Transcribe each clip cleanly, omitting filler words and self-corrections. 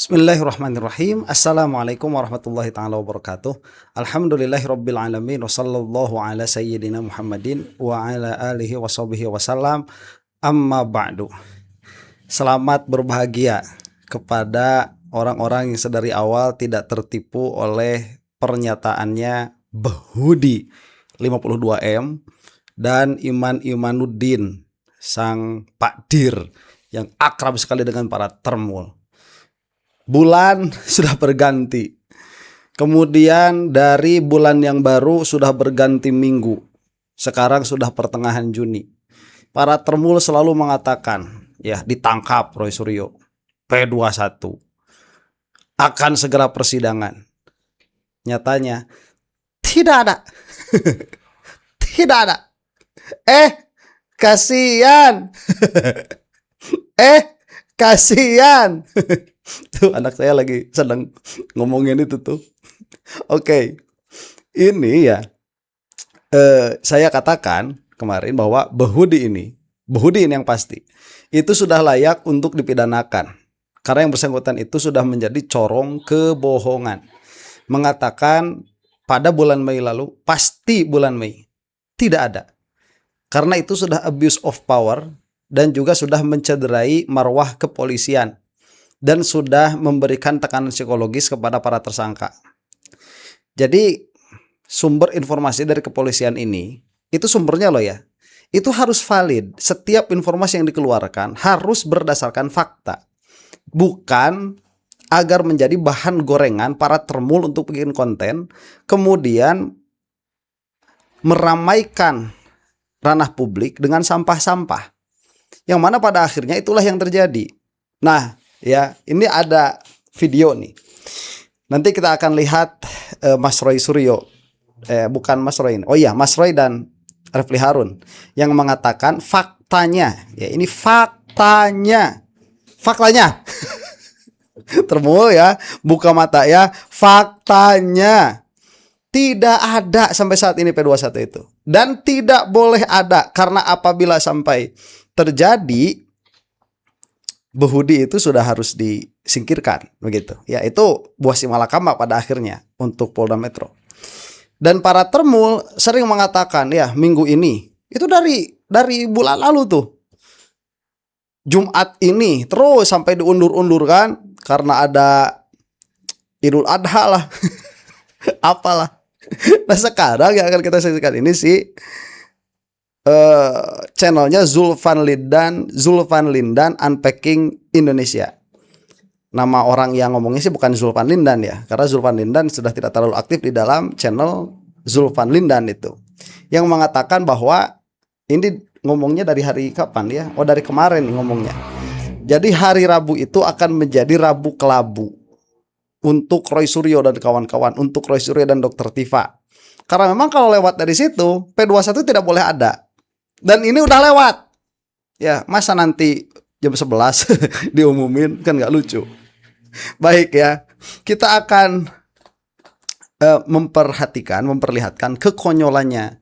Bismillahirrahmanirrahim. Assalamualaikum warahmatullahi ta'ala wabarakatuh. Alhamdulillahirabbil alamin wa sallallahu ala sayyidina Muhammadin wa ala alihi wa sahbihi wasallam. Amma ba'du. Selamat berbahagia kepada orang-orang yang sedari awal tidak tertipu oleh pernyataannya Behudi 52M dan Iman Imanuddin sang Pak Dir yang akrab sekali dengan para termul. Bulan sudah berganti. Kemudian dari bulan yang baru sudah berganti minggu. Sekarang sudah pertengahan Juni. Para termul selalu mengatakan, ya ditangkap Roy Suryo, P21 akan segera persidangan. Nyatanya tidak ada. Tidak ada. Kasihan. Kasihan. Tuh anak saya lagi sedang ngomongin itu tuh. Oke. Ini ya saya katakan kemarin bahwa Behudi ini yang pasti itu sudah layak untuk dipidanakan. Karena yang bersangkutan itu sudah menjadi corong kebohongan. Mengatakan pada bulan Mei lalu, pasti bulan Mei. Tidak ada. Karena itu sudah abuse of power dan juga sudah mencederai marwah kepolisian. Dan sudah memberikan tekanan psikologis kepada para tersangka. Jadi sumber informasi dari kepolisian ini, itu sumbernya loh ya, itu harus valid. Setiap informasi yang dikeluarkan harus berdasarkan fakta. Bukan agar menjadi bahan gorengan para termul untuk bikin konten, kemudian meramaikan ranah publik dengan sampah-sampah. Yang mana pada akhirnya itulah yang terjadi. Nah, ya, ini ada video nih. Nanti kita akan lihat Mas Roy Suryo, bukan Mas Roy ini. Oh iya, Mas Roy dan Refli Harun yang mengatakan faktanya. Ya, ini faktanya. Termul ya, buka mata ya. Faktanya tidak ada sampai saat ini P21 itu. Dan tidak boleh ada karena apabila sampai terjadi, Behudi itu sudah harus disingkirkan begitu. Ya, itu buah si malakama pada akhirnya untuk Polda Metro. Dan para termul sering mengatakan ya minggu ini itu dari bulan lalu tuh. Jumat ini terus sampai diundur-undur kan karena ada Idul Adha lah. Apalah. Nah, sekarang yang akan kita saksikan ini sih channelnya Zulfan Lindan Unpacking Indonesia. Nama orang yang ngomongnya sih bukan Zulfan Lindan ya, karena Zulfan Lindan sudah tidak terlalu aktif di dalam channel Zulfan Lindan itu. Yang mengatakan bahwa ini ngomongnya dari hari kapan ya? Oh, dari kemarin ngomongnya. Jadi hari Rabu itu akan menjadi Rabu kelabu untuk Roy Suryo dan kawan-kawan, untuk Roy Suryo dan Dr. Tifa. Karena memang kalau lewat dari situ P21 tidak boleh ada. Dan ini udah lewat. Ya, masa nanti jam 11 diumumin, kan gak lucu. Baik ya, kita akan memperlihatkan kekonyolannya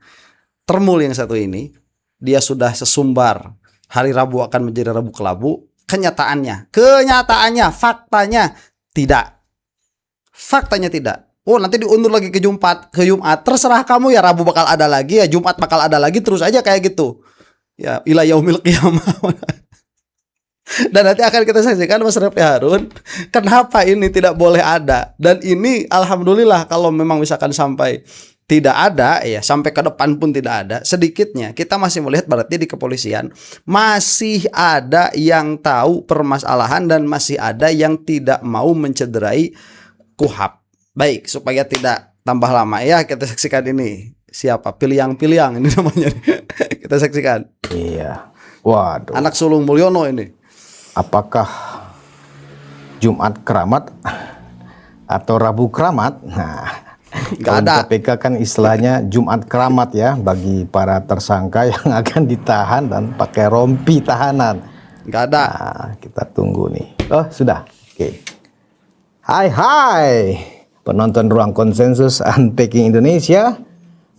termul yang satu ini. Dia sudah sesumbar hari Rabu akan menjadi Rabu kelabu. Kenyataannya, faktanya tidak. Faktanya tidak. Oh, nanti diundur lagi ke Jumat. Terserah kamu ya, Rabu bakal ada lagi ya, Jumat bakal ada lagi, terus aja kayak gitu. Ya, ila yaumil qiyamah. Dan nanti akan kita saksikan Mas Refli Harun kenapa ini tidak boleh ada. Dan ini alhamdulillah kalau memang misalkan sampai tidak ada ya, sampai ke depan pun tidak ada, sedikitnya kita masih melihat berarti di kepolisian masih ada yang tahu permasalahan dan masih ada yang tidak mau mencederai KUHAP. Baik, supaya tidak tambah lama ya, kita saksikan ini. Siapa? Piliang ini namanya. Kita saksikan. Iya. Waduh. Anak sulung Mulyono ini. Apakah Jumat keramat atau Rabu keramat? Nah, nggak ada. KPK kan istilahnya Jumat keramat ya bagi para tersangka yang akan ditahan dan pakai rompi tahanan. Nggak ada. Nah, kita tunggu nih. Oh, sudah. Oke. Hai. Penonton Ruang Konsensus Unpacking Indonesia,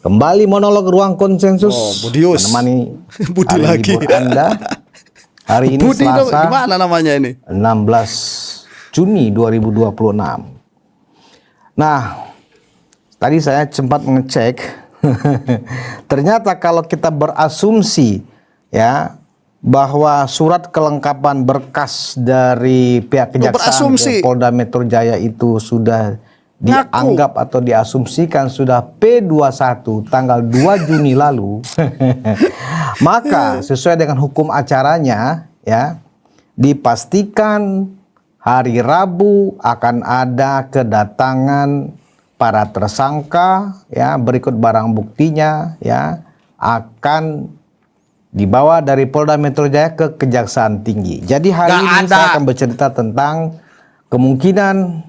kembali monolog Ruang Konsensus. Budius. Menemani Budi hari lagi. libur Anda. Hari ini Budi Selasa. Gimana namanya ini? 16 Juni 2026. Nah, tadi saya sempat mengecek, ternyata kalau kita berasumsi ya bahwa surat kelengkapan berkas dari pihak kejaksaan ke Polda Metro Jaya itu sudah dianggap atau diasumsikan sudah P21 tanggal 2 Juni lalu, maka sesuai dengan hukum acaranya ya dipastikan hari Rabu akan ada kedatangan para tersangka ya, berikut barang buktinya ya, akan dibawa dari Polda Metro Jaya ke Kejaksaan Tinggi. Jadi hari ini saya akan bercerita tentang kemungkinan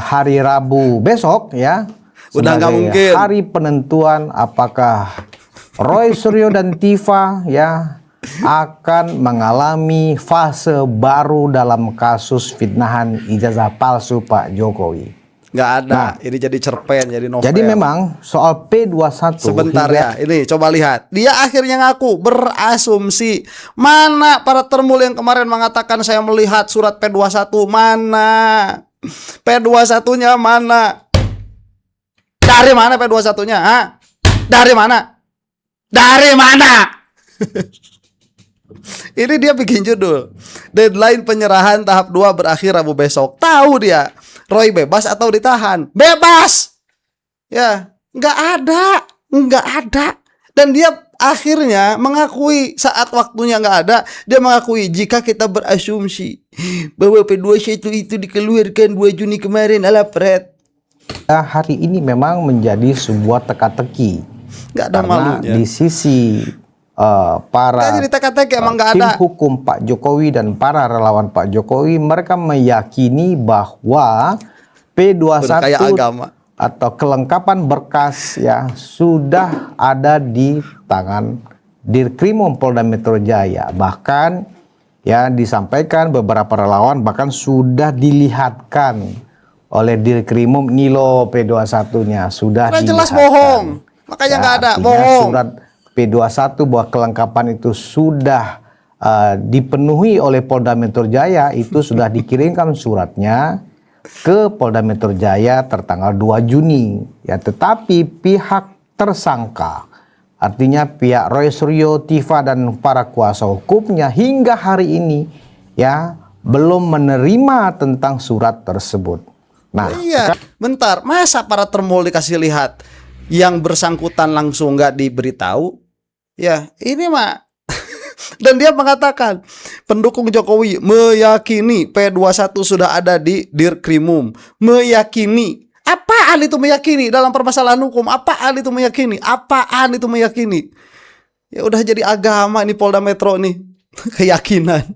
hari Rabu besok ya, udah nggak mungkin hari penentuan apakah Roy Suryo dan Tifa ya akan mengalami fase baru dalam kasus fitnahan ijazah palsu Pak Jokowi. Nggak ada. Nah, ini jadi cerpen, jadi novel. Jadi memang soal P21. Sebentar ya, ini coba lihat. Dia akhirnya ngaku berasumsi. Mana para termul yang kemarin mengatakan saya melihat surat P21? Mana? P21-nya mana? Dari mana P21-nya? Ha? Dari mana? Dari mana? Ini dia bikin judul. Deadline penyerahan tahap 2 berakhir Rabu besok. Tahu dia Roy bebas atau ditahan? Bebas. Ya, nggak ada. Dan dia akhirnya mengakui saat waktunya nggak ada, dia mengakui jika kita berasumsi bahwa P21 itu dikeluarkan 2 Juni kemarin ala pret. Hari ini memang menjadi sebuah teka-teki. Nggak ada malunya. Di sisi para tim hukum Pak Jokowi dan para relawan Pak Jokowi, mereka meyakini bahwa P21 atau kelengkapan berkas ya sudah ada di tangan Dirkrimum Polda Metro Jaya. Bahkan ya disampaikan beberapa relawan bahkan sudah dilihatkan oleh Dirkrimum, Nilo P21-nya sudah dilihatkan. Jelas bohong. Makanya nggak ada, bohong. Surat P21 bahwa kelengkapan itu sudah dipenuhi oleh Polda Metro Jaya, itu sudah dikirimkan suratnya ke Polda Metro Jaya tertanggal 2 Juni. Ya, tetapi pihak tersangka, artinya pihak Roy Suryo, Tifa dan para kuasa hukumnya hingga hari ini ya belum menerima tentang surat tersebut. Nah, iya, bentar, masa para termul dikasih lihat, yang bersangkutan langsung nggak diberitahu? Ya, ini mah. Dan dia mengatakan pendukung Jokowi meyakini P21 sudah ada di Dirkrimum. Meyakini. Apaan itu meyakini dalam permasalahan hukum? Apaan itu meyakini? Apaan itu meyakini? Ya udah jadi agama nih Polda Metro nih. Keyakinan.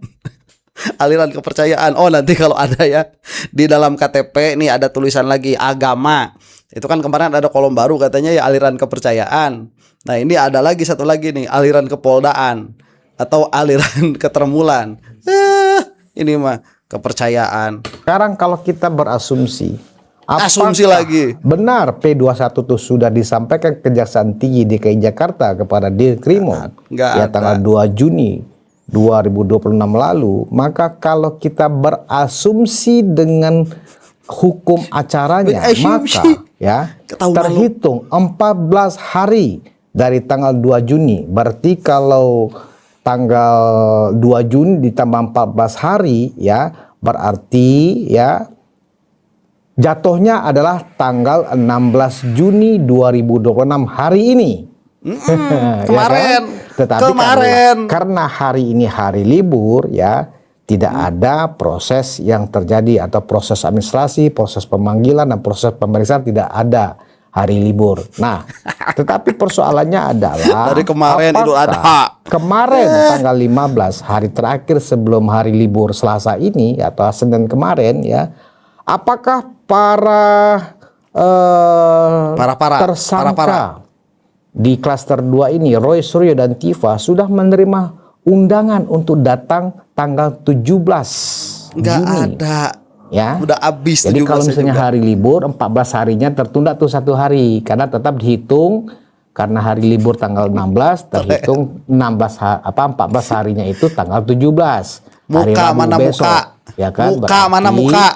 Aliran kepercayaan. Oh, nanti kalau ada ya di dalam KTP nih ada tulisan lagi agama. Itu kan kemarin ada kolom baru katanya ya aliran kepercayaan. Nah, ini ada lagi satu lagi nih, aliran kepoldaan atau aliran ketermulan. Ini mah kepercayaan. Sekarang kalau kita berasumsi, asumsi lagi benar P21 itu sudah disampaikan Kejaksaan Tinggi DKI Jakarta kepada Dirkrimum ya tanggal 2 Juni 2026 lalu, maka kalau kita berasumsi dengan hukum acaranya, maka ya terhitung 14 hari dari tanggal 2 Juni. Berarti kalau tanggal 2 Juni ditambah 14 hari ya, berarti ya jatuhnya adalah tanggal 16 Juni 2026 hari ini. Kemarin. Ya kan? Tetapi karena hari ini hari libur ya, tidak ada proses yang terjadi atau proses administrasi, proses pemanggilan dan proses pemeriksaan, tidak ada hari libur. Nah, tetapi persoalannya adalah dari kemarin Idul Adha. Kemarin tanggal 15 hari terakhir sebelum hari libur Selasa ini atau Senin kemarin ya, apakah para tersangka di klaster 2 ini Roy Suryo dan Tifa sudah menerima undangan untuk datang tanggal 17 Nggak Juni. ada. Ya. Udah habis. Jadi kalau misalnya juga hari libur 14 harinya tertunda tuh 1 hari karena tetap dihitung karena hari libur tanggal 16 terhitung 14 harinya itu tanggal 17. Hari muka Rabu mana besok. Muka? Ya kan? Muka Berarti mana muka?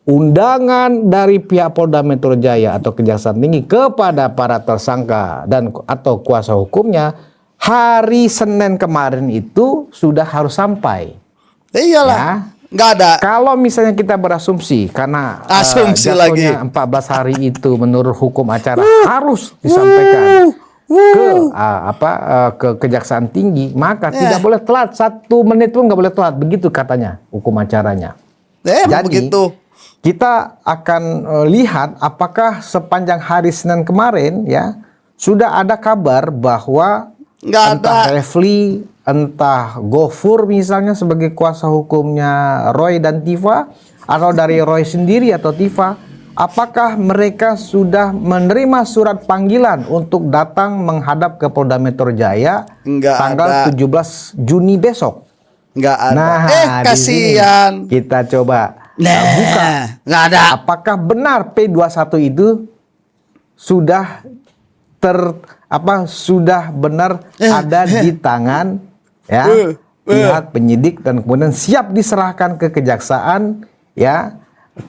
undangan dari pihak Polda Metro Jaya atau Kejaksaan Tinggi kepada para tersangka dan atau kuasa hukumnya hari Senin kemarin itu sudah harus sampai. Iyalah. Ya. Nggak ada. Kalau misalnya kita berasumsi karena Asumsi jatuhnya lagi. 14 hari itu menurut hukum acara harus disampaikan ke Kejaksaan Tinggi, maka tidak boleh telat, 1 menit pun nggak boleh telat, begitu katanya hukum acaranya. Jadi begitu. kita akan lihat apakah sepanjang hari Senin kemarin ya sudah ada kabar bahwa Nggak entah ada. Refli, entah Gofur misalnya sebagai kuasa hukumnya Roy dan Tifa, atau dari Roy sendiri atau Tifa, apakah mereka sudah menerima surat panggilan untuk datang menghadap ke Polda Metro Jaya Nggak tanggal ada. 17 Juni besok? Nggak ada. Nah, di sini kasihan. kita coba buka. Nggak ada. Apakah benar P21 itu sudah sudah benar ada di tangan ya pihak penyidik dan kemudian siap diserahkan ke kejaksaan ya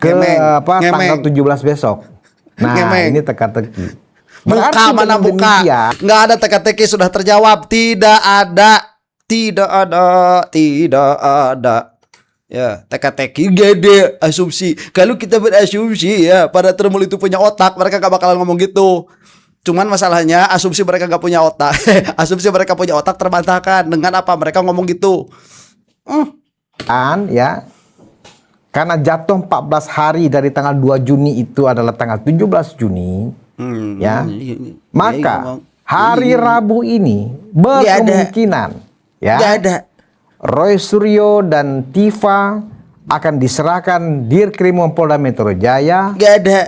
ke tanggal 17 besok. Nah, Ngemeng. ini teka-teki. Muka mana dengan muka? demikian, Nggak ada teka-teki, sudah terjawab. Tidak ada. Tidak ada. Tidak ada. Ya, teka-teki gede asumsi. Kalau kita berasumsi ya, pada termul itu punya otak, mereka gak bakalan ngomong gitu. Cuman masalahnya asumsi mereka gak punya otak. Asumsi mereka punya otak terbantahkan dengan apa mereka ngomong gitu. ya karena jatuh 14 hari dari tanggal 2 Juni itu adalah tanggal 17 Juni. Ya, maka hari Rabu ini berkemungkinan ya Roy Suryo dan Tifa akan diserahkan Dirkrim Polda Metro Jaya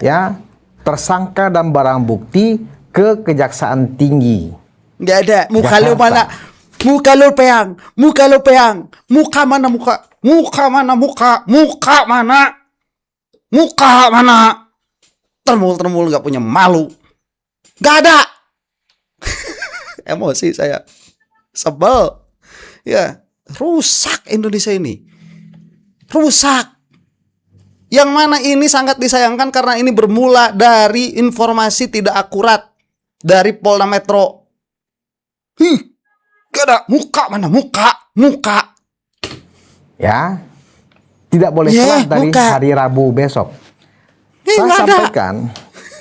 ya tersangka dan barang bukti ke Kejaksaan Tinggi. Nggak ada. Muka Jakarta. lu mana? Muka lu peang. Muka lu peang. Muka mana muka? Muka mana muka? Muka mana? Muka mana? Termul-termul nggak punya malu. Nggak ada. Emosi saya. Sebel. Ya, rusak Indonesia ini. Rusak. Yang mana ini sangat disayangkan karena ini bermula dari informasi tidak akurat dari Polda Metro. Gak ada. Muka mana? Muka. Muka. Ya, tidak boleh telat dari hari Rabu besok. Saya sampaikan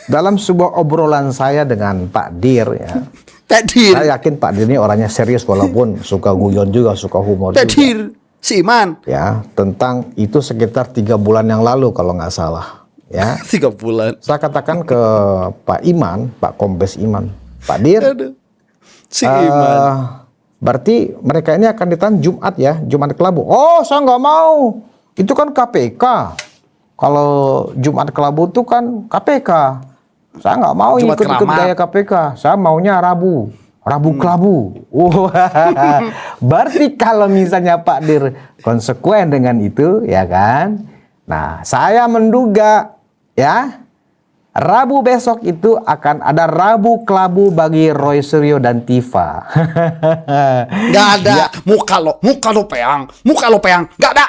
dalam sebuah obrolan saya dengan Pak Dir ya. Pak Dir. Saya yakin Pak Dir ini orangnya serius walaupun suka guyon juga, suka humor Pak juga. Dir. Si Iman. Ya, tentang itu sekitar 3 bulan yang lalu kalau nggak salah. Ya. 3 bulan. Saya katakan ke Pak Iman, Pak Kombes Iman, Pak Dir. Aduh. Si Iman. Berarti mereka ini akan ditahan Jumat ya, Jumat Kelabu. Oh, saya nggak mau. Itu kan KPK. Kalau Jumat Kelabu itu kan KPK. Saya nggak mau ikut-ikut gaya KPK. Saya maunya Rabu Kelabu. Berarti kalau misalnya Pak Dir konsekuen dengan itu, ya kan? Nah, saya menduga ya Rabu besok itu akan ada Rabu Kelabu bagi Roy Suryo dan Tifa. Nggak ada. Muka lo peang. Muka lo peang. Nggak ada.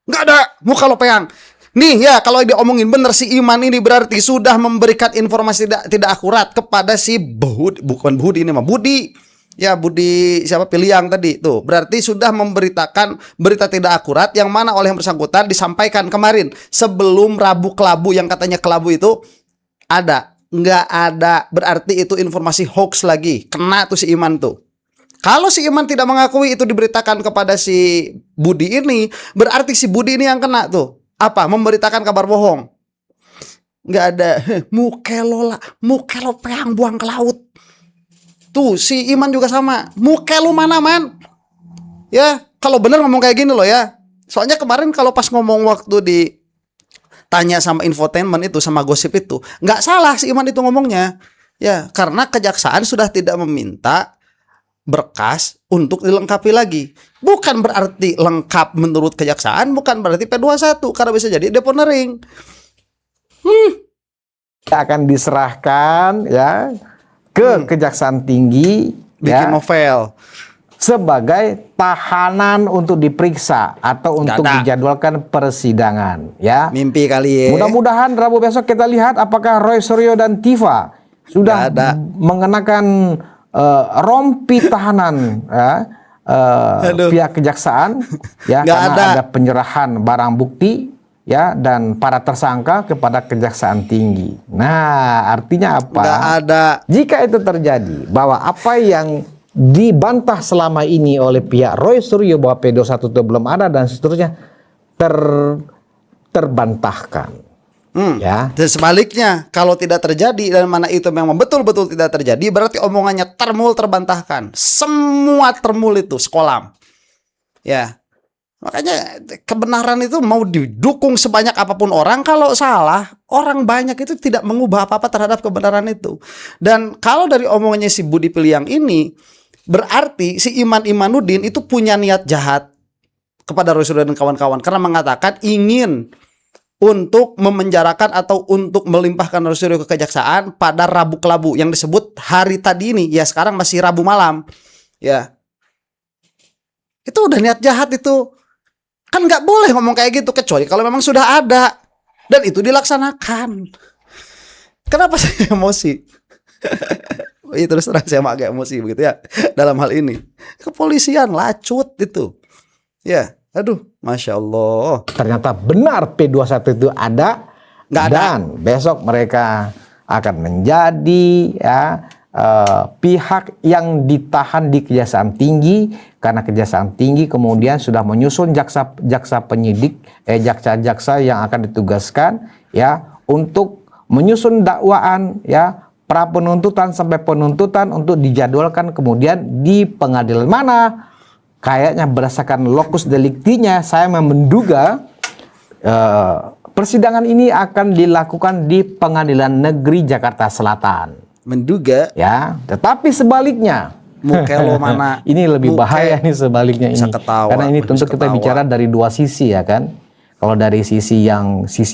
Nggak ada. Muka lo peang. Nih ya, kalau diomongin bener si Iman ini berarti sudah memberikan informasi tidak akurat kepada si bukan Budi ini mah Budi. Ya Budi siapa Piliang tadi tuh. Berarti sudah memberitakan berita tidak akurat yang mana oleh yang bersangkutan disampaikan kemarin sebelum Rabu Kelabu yang katanya kelabu itu ada. Nggak ada. Berarti itu informasi hoax lagi. Kena tuh si Iman tuh. Kalau si Iman tidak mengakui itu diberitakan kepada si Budi ini, berarti si Budi ini yang kena tuh. Apa? Memberitakan kabar bohong. Nggak ada. Muka lo peang buang ke laut. Tuh si Iman juga sama. Muka lu mana man? Ya kalau bener ngomong kayak gini loh ya. Soalnya kemarin kalau pas ngomong waktu ditanya sama infotainment itu sama gosip itu, nggak salah si Iman itu ngomongnya. Ya karena kejaksaan sudah tidak meminta berkas untuk dilengkapi lagi. Bukan berarti lengkap menurut kejaksaan, bukan berarti P21 karena bisa jadi deponering. Akan diserahkan ya ke Kejaksaan Tinggi Bikin ya. novel. sebagai tahanan untuk diperiksa atau untuk ada. dijadwalkan persidangan, ya. Mimpi kali ya. Mudah-mudahan Rabu besok kita lihat apakah Roy Suryo dan Tifa sudah Nggak ada. mengenakan rompi tahanan, ya, pihak kejaksaan, ya, Nggak karena ada. ada penyerahan barang bukti, ya, dan para tersangka kepada Kejaksaan Tinggi. Nah, artinya apa? Nggak ada. Jika itu terjadi, bahwa apa yang dibantah selama ini oleh pihak Roy Suryo bahwa P21 itu belum ada dan seterusnya terbantahkan. Ya. Dan sebaliknya, kalau tidak terjadi dan mana itu memang betul-betul tidak terjadi, berarti omongannya terbantahkan. Semua termul itu sekolah. Ya. Makanya kebenaran itu mau didukung sebanyak apapun orang, kalau salah, orang banyak itu tidak mengubah apa-apa terhadap kebenaran itu. Dan kalau dari omongannya si Budi Piliang ini, berarti si Iman Imanuddin itu punya niat jahat kepada Roy Suryo dan kawan-kawan, karena mengatakan ingin untuk memenjarakan atau untuk melimpahkan Roy Suryo ke kejaksaan pada Rabu Kelabu yang disebut hari tadi ini. Ya, sekarang masih Rabu malam. Ya. Itu udah niat jahat itu. Kan nggak boleh ngomong kayak gitu, kecuali kalau memang sudah ada dan itu dilaksanakan. Kenapa saya emosi? Iya, terus terang saya agak emosi begitu ya dalam hal ini. Kepolisian lacut itu. Ya, aduh, Masya Allah. Ternyata benar P21 itu ada, Nggak ada. dan besok mereka akan menjadi, ya, pihak yang ditahan di Kejaksaan Tinggi, karena Kejaksaan Tinggi kemudian sudah menyusun jaksa penyidik, jaksa-jaksa yang akan ditugaskan, ya, untuk menyusun dakwaan, ya, pra penuntutan sampai penuntutan untuk dijadwalkan kemudian di pengadilan mana. Kayaknya berdasarkan lokus deliktinya, saya menduga persidangan ini akan dilakukan di Pengadilan Negeri Jakarta Selatan. Menduga, Ya, tetapi sebaliknya, muka lo mana? ini lebih Muka bahaya nih sebaliknya bisa ini. ketawa, Karena ini bisa tentu kita ketawa. bicara dari dua sisi, ya kan. Kalau dari sisi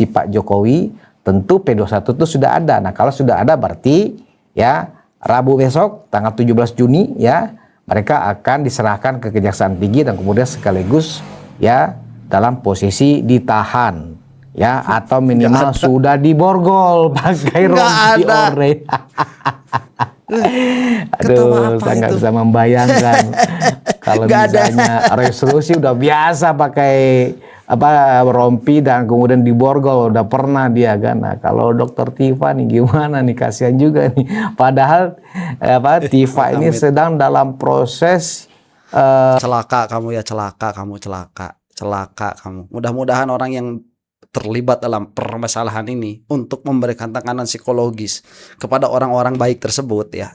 Pak Jokowi, tentu P21 itu sudah ada. Nah, kalau sudah ada berarti, ya, Rabu besok tanggal 17 Juni, ya, mereka akan diserahkan ke Kejaksaan Tinggi dan kemudian sekaligus, ya, dalam posisi ditahan, ya, atau minimal sudah diborgol pakai Nggak rompi ada. oranye. Ketawa Aduh, apa saya nggak itu? bisa membayangkan kalau Nggak ada. misalnya resolusi udah biasa pakai rompi dan kemudian diborgol, udah pernah dia kan. Nah, kalau Dokter Tifa nih gimana nih, kasihan juga nih. Padahal Tifa ini sedang dalam proses Celaka kamu ya, celaka kamu. Mudah-mudahan orang yang terlibat dalam permasalahan ini untuk memberikan tekanan psikologis kepada orang-orang baik tersebut, ya,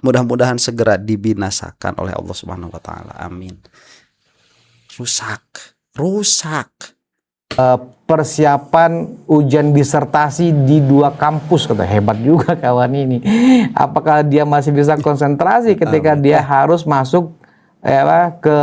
mudah-mudahan segera dibinasakan oleh Allah Subhanahu wa taala. Amin. Rusak. persiapan ujian disertasi di 2 kampus, kata. Hebat juga kawan ini. Apakah dia masih bisa konsentrasi ketika dia harus masuk ke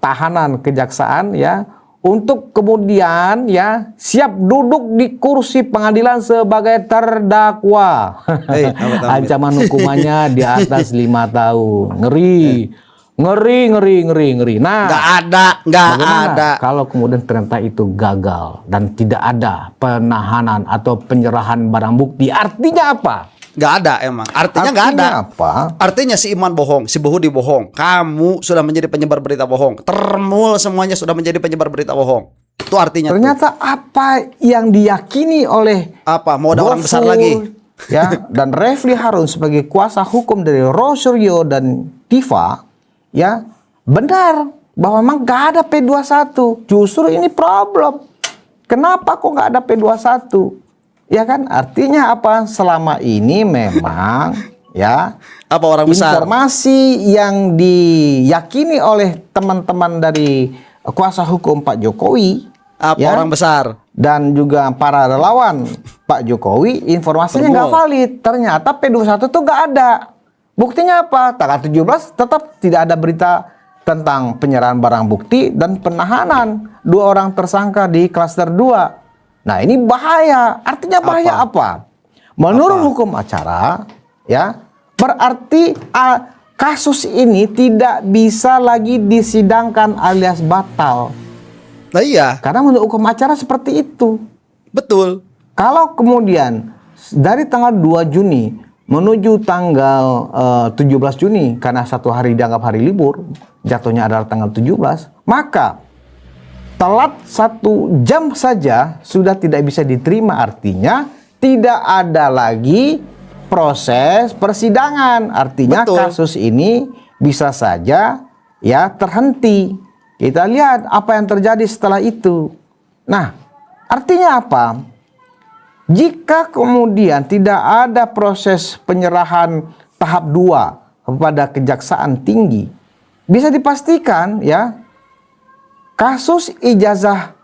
tahanan kejaksaan, ya, untuk kemudian, ya, siap duduk di kursi pengadilan sebagai terdakwa. Amit-amit. Ancaman hukumannya di atas 5 tahun. Ngeri. Nah, Nggak bagaimana ada. kalau kemudian ternyata itu gagal dan tidak ada penahanan atau penyerahan barang bukti? Artinya apa? Nggak ada emang. Artinya nggak ada. Apa? Artinya si Iman bohong, si Buhudi bohong. Kamu sudah menjadi penyebar berita bohong. Termul semuanya sudah menjadi penyebar berita bohong. Itu artinya. Ternyata apa yang diyakini oleh Apa? Mau ada orang besar Gofur, lagi? Ya, dan Refli Harun sebagai kuasa hukum dari Roy Suryo dan Tifa, ya, benar bahwa memang nggak ada P21. Justru ini problem. Kenapa kok nggak ada P21? Ya kan, artinya apa? Selama ini memang, ya, Apa orang besar? informasi yang diyakini oleh teman-teman dari kuasa hukum Pak Jokowi, Apa ya, orang besar? dan juga para relawan Pak Jokowi, informasinya nggak valid. Ternyata P21 tuh nggak ada. Buktinya apa? Tanggal 17 tetap tidak ada berita tentang penyerahan barang bukti dan penahanan 2 orang tersangka di klaster 2. Nah, ini bahaya. Artinya bahaya apa? Menurut hukum acara, ya, berarti kasus ini tidak bisa lagi disidangkan alias batal. Nah iya, Karena menurut hukum acara seperti itu. betul. Kalau kemudian dari tanggal 2 Juni menuju tanggal 17 Juni, karena satu hari dianggap hari libur, jatuhnya adalah tanggal 17, maka telat 1 jam saja sudah tidak bisa diterima. Artinya tidak ada lagi proses persidangan. Artinya Betul. kasus ini bisa saja ya terhenti. Kita lihat apa yang terjadi setelah itu. Nah, artinya apa? Jika kemudian tidak ada proses penyerahan tahap 2 kepada Kejaksaan Tinggi, bisa dipastikan ya kasus ijazah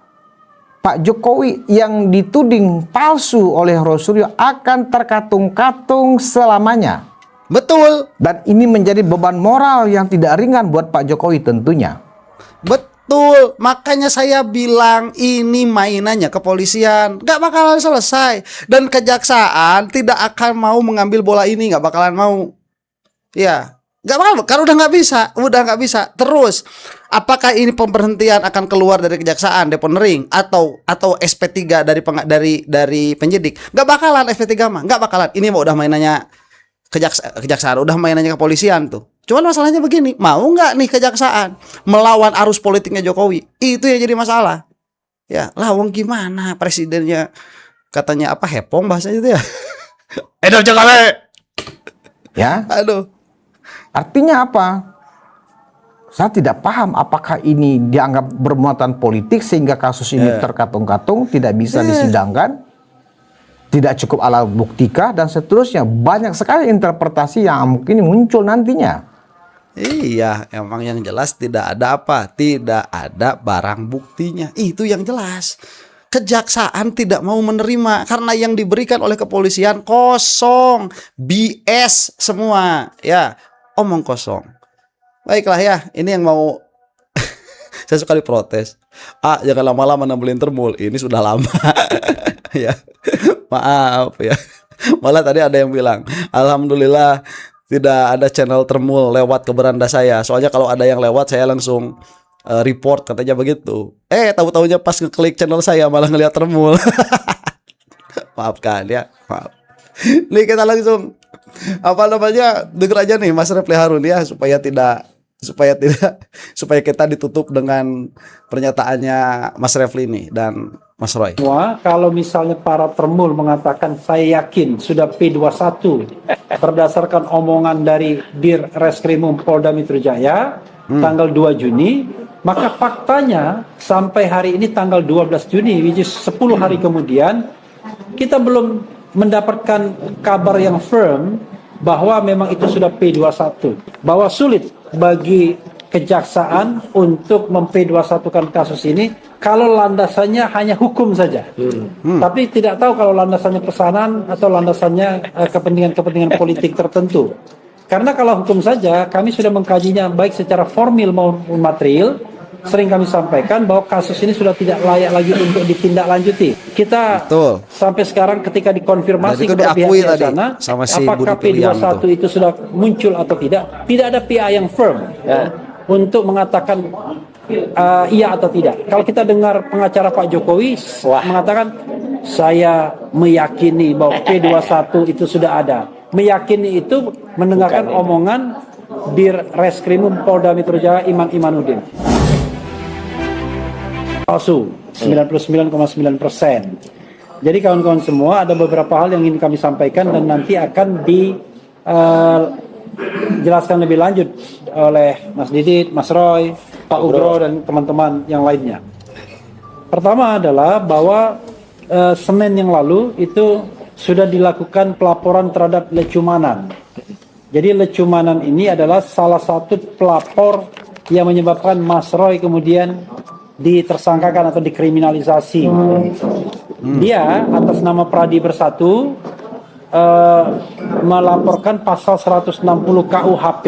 Pak Jokowi yang dituding palsu oleh Rosuryo akan terkatung-katung selamanya. Betul. Dan ini menjadi beban moral yang tidak ringan buat Pak Jokowi tentunya. Betul, makanya saya bilang ini mainannya kepolisian, nggak bakalan selesai, dan kejaksaan tidak akan mau mengambil bola ini, nggak bakalan mau, ya, nggak bakal, karena udah nggak bisa. Terus, apakah ini pemberhentian akan keluar dari kejaksaan, deponering, atau SP3 dari penyidik? Nggak bakalan SP3 mah, nggak bakalan. Ini mau udah mainannya kejaksaan, udah mainannya kepolisian tuh. Cuman masalahnya begini, mau nggak nih kejaksaan melawan arus politiknya Jokowi? Itu yang jadi masalah. Ya, lawang gimana presidennya katanya apa hepong bahasanya itu ya. Edo Jokowi. Ya, Aduh. artinya apa? Saya tidak paham apakah ini dianggap bermuatan politik sehingga kasus ini terkatung-katung, tidak bisa disidangkan, tidak cukup alat buktikah, dan seterusnya. Banyak sekali interpretasi yang mungkin muncul nantinya. Iya, emang yang jelas tidak ada apa? Tidak ada barang buktinya. Itu yang jelas. Kejaksaan tidak mau menerima karena yang diberikan oleh kepolisian kosong, BS semua. Ya, omong kosong. Baiklah ya, ini yang mau saya sekali protes. Jangan lama-lama nambelin termul. Ini sudah lama. Ya. Maaf ya. Malah tadi ada yang bilang, alhamdulillah tidak ada channel termul lewat ke beranda saya. Soalnya kalau ada yang lewat saya langsung report, katanya begitu. Tahu-tahunya pas ngeklik channel saya malah ngelihat termul. Maafkan ya, maaf. Nih kita langsung denger aja nih Mas Refli Harun ya, supaya kita ditutup dengan pernyataannya Mas Refli ini dan Mas Roy. Semua, kalau misalnya para termul mengatakan saya yakin sudah P21 berdasarkan omongan dari Dir Reskrimum Polda Metro Jaya tanggal 2 Juni, maka faktanya sampai hari ini tanggal 12 Juni, which is 10 hari kemudian, kita belum mendapatkan kabar yang firm bahwa memang itu sudah P21, bahwa sulit bagi kejaksaan untuk mem-P21kan kasus ini kalau landasannya hanya hukum saja. Tapi tidak tahu kalau landasannya pesanan atau landasannya kepentingan-kepentingan politik tertentu. Karena kalau hukum saja kami sudah mengkajinya baik secara formil maupun material. Sering kami sampaikan bahwa kasus ini sudah tidak layak lagi untuk ditindaklanjuti. Kita Betul. sampai sekarang ketika dikonfirmasi itu kepada diakui pihak di tadi sana, sama si apakah Budi Piliang P21 itu sudah muncul atau tidak ada pihak yang firm ya, untuk mengatakan iya atau tidak. Kalau kita dengar pengacara Pak Jokowi mengatakan, saya meyakini bahwa P21 itu sudah ada. Meyakini itu mendengarkan omongan Dir Reskrimum Polda Metro Jaya Imanuddin. Palsu 99,9%. Jadi kawan-kawan semua, ada beberapa hal yang ingin kami sampaikan dan nanti akan dijelaskan lebih lanjut oleh Mas Didit, Mas Roy, Pak Ugro dan teman-teman yang lainnya. Pertama adalah bahwa Senin yang lalu itu sudah dilakukan pelaporan terhadap Lecumanan. Jadi Lecumanan ini adalah salah satu pelapor yang menyebabkan Mas Roy kemudian ditersangkakan atau dikriminalisasi. Dia atas nama Pradi Bersatu melaporkan pasal 160 KUHP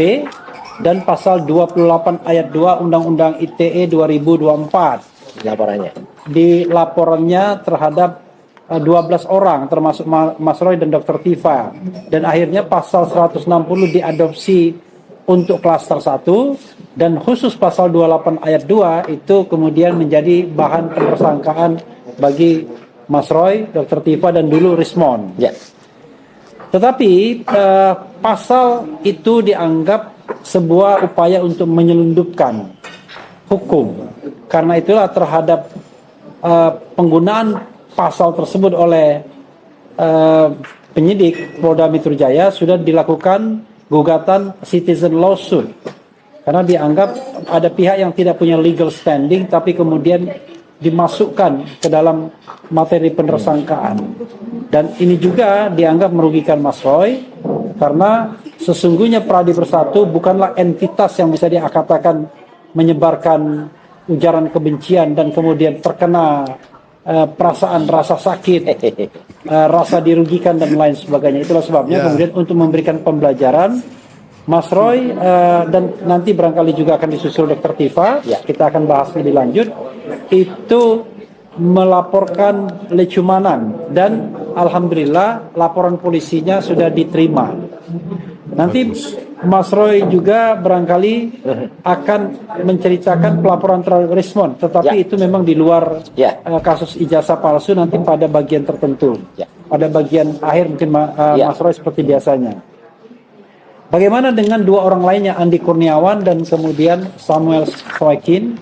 dan pasal 28 ayat 2 Undang-Undang ITE 2024. Laporannya terhadap 12 orang termasuk Mas Roy dan Dr. Tifa, dan akhirnya pasal 160 diadopsi untuk klaster 1 dan khusus pasal 28 ayat 2 itu kemudian menjadi bahan penersangkaan bagi Mas Roy, Dr. Tifa dan dulu Rismon. Ya. Tetapi pasal itu dianggap sebuah upaya untuk menyelundupkan hukum. Karena itulah terhadap penggunaan pasal tersebut oleh penyidik Polda Metro Jaya sudah dilakukan gugatan citizen lawsuit karena dianggap ada pihak yang tidak punya legal standing tapi kemudian dimasukkan ke dalam materi penersangkaan, dan ini juga dianggap merugikan Mas Roy karena sesungguhnya Pradi Bersatu bukanlah entitas yang bisa dikatakan menyebarkan ujaran kebencian dan kemudian terkena perasaan rasa sakit, rasa dirugikan dan lain sebagainya. Itulah sebabnya kemudian untuk memberikan pembelajaran Mas Roy dan nanti barangkali juga akan disusul Dr. Tifa, kita akan bahas lebih lanjut, itu melaporkan lecumanan dan alhamdulillah laporan polisinya sudah diterima. Nanti Mas Roy juga barangkali akan menceritakan pelaporan terhadap Rismon, tetapi itu memang di luar kasus ijazah palsu nanti pada bagian tertentu. Pada bagian akhir mungkin Mas Roy seperti biasanya. Bagaimana dengan dua orang lainnya, Andi Kurniawan dan kemudian Samuel Soekin?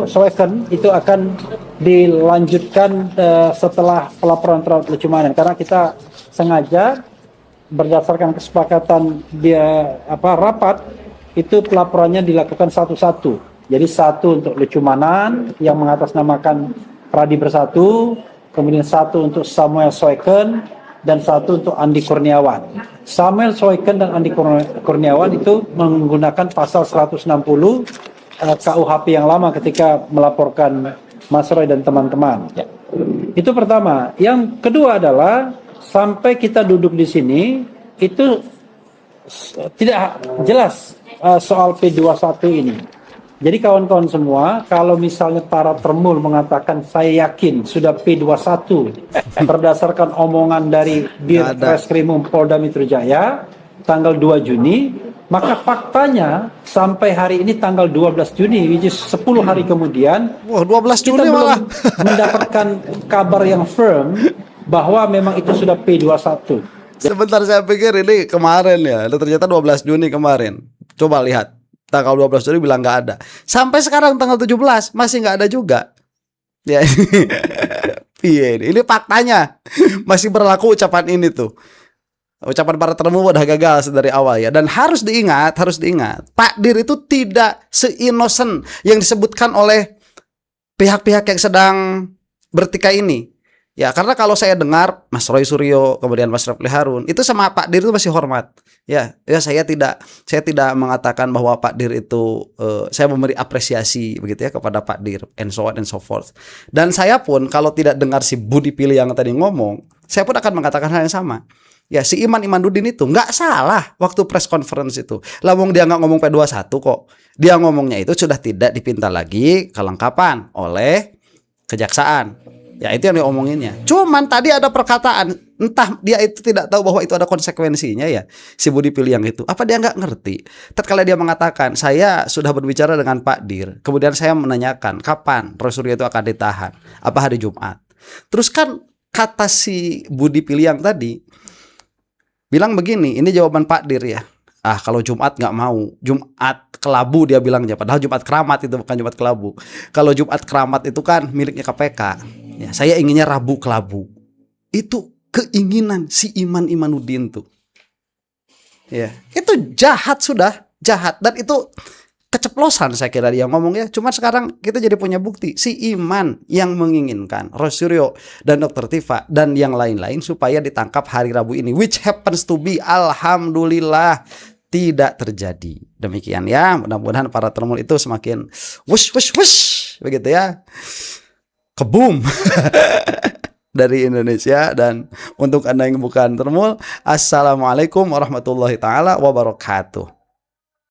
Soekin itu akan dilanjutkan setelah pelaporan terhadap lecumanan, karena kita sengaja berdasarkan kesepakatan rapat itu pelaporannya dilakukan satu-satu. Jadi satu untuk lecumanan yang mengatasnamakan Pradi Bersatu, kemudian satu untuk Samuel Soekin dan satu untuk Andi Kurniawan. Samuel Soekin dan Andi Kurniawan itu menggunakan pasal 160 KUHP yang lama ketika melaporkan Mas Roy dan teman-teman. Itu pertama. Yang kedua adalah sampai kita duduk di sini itu tidak jelas soal P21 ini. Jadi kawan-kawan semua, kalau misalnya para termul mengatakan saya yakin sudah P21 berdasarkan omongan dari Ditreskrimum Polda Metro Jaya tanggal 2 Juni, maka faktanya sampai hari ini tanggal 12 Juni, which is 10 hari kemudian, 12 Juni kita malah belum mendapatkan kabar yang firm bahwa memang itu sudah P21. Sebentar, saya pikir ini kemarin ya, ternyata 12 Juni kemarin. Coba lihat, tanggal 12 Juni bilang nggak ada. Sampai sekarang tanggal 17 masih nggak ada juga. Ya, ini faktanya masih berlaku ucapan ini tuh. Ucapan para termu udah gagal dari awal ya. Dan harus diingat, Pak Dir itu tidak se-innocent yang disebutkan oleh pihak-pihak yang sedang bertikai ini. Ya, karena kalau saya dengar Mas Roy Suryo, kemudian Mas Refli Harun, itu sama Pak Dir itu masih hormat. Ya, saya tidak mengatakan bahwa Pak Dir itu saya memberi apresiasi begitu ya kepada Pak Dir and so on and so forth. Dan saya pun kalau tidak dengar si Budi Pilih yang tadi ngomong, saya pun akan mengatakan hal yang sama. Ya, si Iman-Imanuddin itu nggak salah waktu press conference itu. Lawang dia nggak ngomong P21 kok. Dia ngomongnya itu sudah tidak dipinta lagi kelengkapan oleh kejaksaan. Ya, itu yang diomonginnya. Cuman tadi ada perkataan, entah dia itu tidak tahu bahwa itu ada konsekuensinya ya, si Budi Pilih yang itu. Apa dia nggak ngerti? Tatkala dia mengatakan, saya sudah berbicara dengan Pak Dir, kemudian saya menanyakan kapan Roy Suryo itu akan ditahan, apa hari Jumat. Terus kan kata si Budi Pilih yang tadi bilang begini, ini jawaban Pak Dir ya. Kalau Jumat nggak mau, Jumat kelabu dia bilangnya, padahal Jumat keramat itu bukan Jumat kelabu. Kalau Jumat keramat itu kan miliknya KPK. Ya, saya inginnya Rabu kelabu. Itu keinginan si Iman-Imanuddin tuh. Ya, itu jahat, sudah jahat, dan itu keceplosan saya kira dia ngomongnya. Cuma sekarang kita jadi punya bukti si Iman yang menginginkan Roy Suryo dan Dr. Tifa dan yang lain-lain supaya ditangkap hari Rabu ini, which happens to be alhamdulillah tidak terjadi. Demikian ya, mudah-mudahan para termul itu semakin wush begitu ya, kebum dari Indonesia. Dan untuk Anda yang bukan termul, assalamualaikum warahmatullahi taala wabarakatuh.